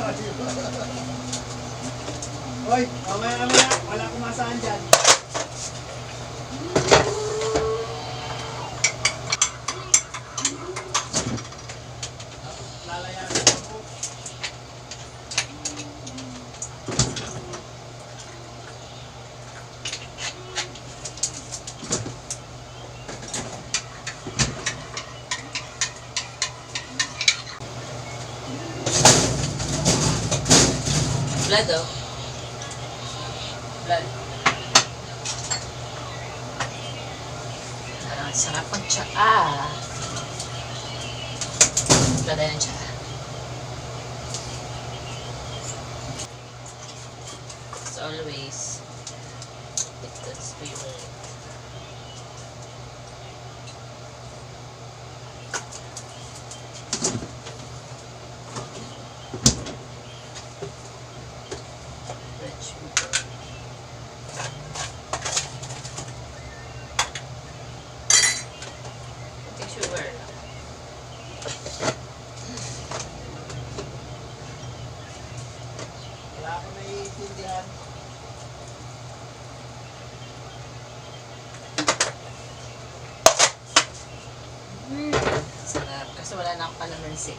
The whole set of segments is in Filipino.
Hoy, mamaya. Wala kumasaan dyan. Lalayanin ako. Blood, oh. Blood. Ang sarap ng tsaa. Blood ay ng tsaa. As always, it's the spirit. Sugar. Wala ako naiintindihan. Sarap. Kasi wala na akong kalamansi.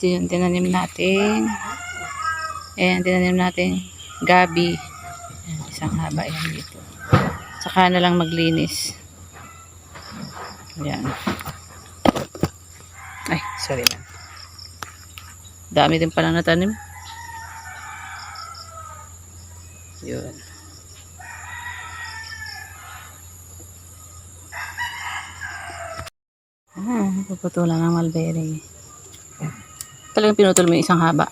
Ito yung tinanim natin. Ayan, tinanim natin gabi. Ayan, isang haba yan dito. Saka na lang maglinis. Ayan. Ay, sorry lang. Dami din pala natanim. Yun. Puputulan ng mulberry. Talagang pinutol mo yung isang haba.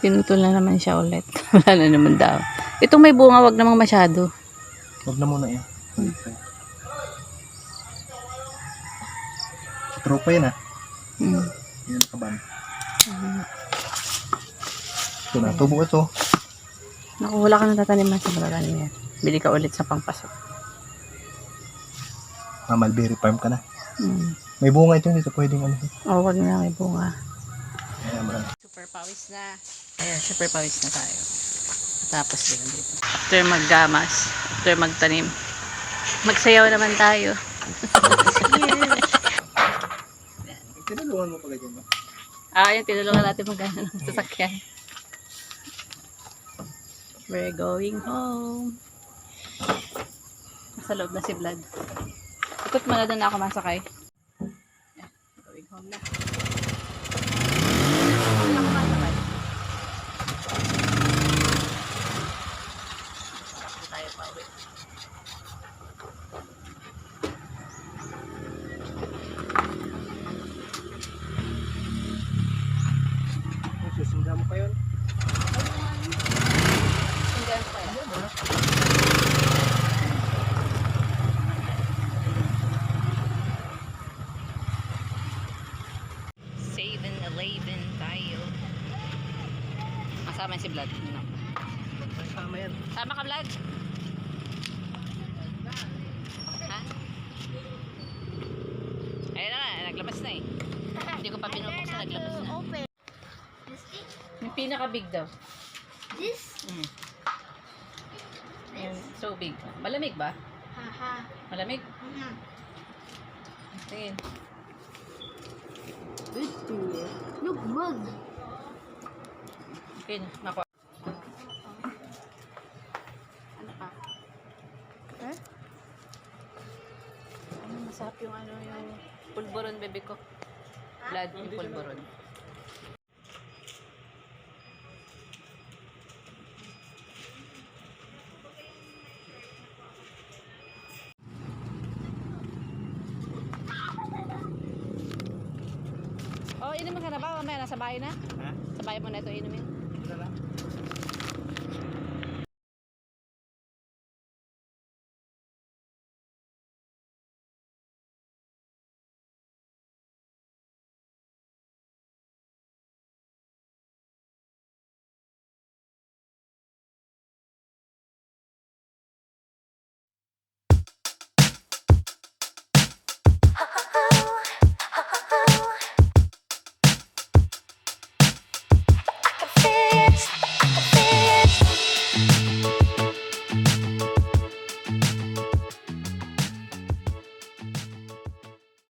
Pinutol na naman siya ulit. Wala na naman daw. Itong may bunga, wag namang masyado. Huwag na muna yan. Tropa yan ah. Hmm. Yan kaban. Ito na, tubo ito. Naku, wala ka nang tataniman sa matatanim yan. Bili ka ulit sa pangpasok. Mulberry farm ka na. Hmm. May bunga ito, hindi ito pwedeng ano. Oh, wag na may bunga. Ayan, marami. Super pawis na. Ayan, super pawis na tayo. Tapos din dito. After maggamas, after magtanim, magsayaw naman tayo. Tinulungan mo pala dyan, no? Ayan, tinulungan natin magana ng sasakyan. We're going home. Nasa loob na si Vlad. Ikot mo na doon ako masakay. Yeah, going home na. Doon ako masakay. Hindi tayo pa uwi. Susundan mo pa yun. Hanggang pa yan. Eleven tayo. Masama si Vlad. Tama yan. Sama ka, Vlad? Ha? Ayun na nga, naglabas na eh. Hindi ko pa pinupuksan, naglabas na. Open. This thing? Yung pinaka-big daw. This? Mm. Yung so big. Malamig ba? Haha. Malamig? Tingin. Look, mug. Okay na, nakuha. Ano ka? Eh? Ano, masarap yung ano, yung pulburon, bebe ko. Blood, yung pulburon. Oh, inumin ka na ba? Mamaya nasa bahay na? Ha? Sa bahay mo na ito inumin. Ito lang.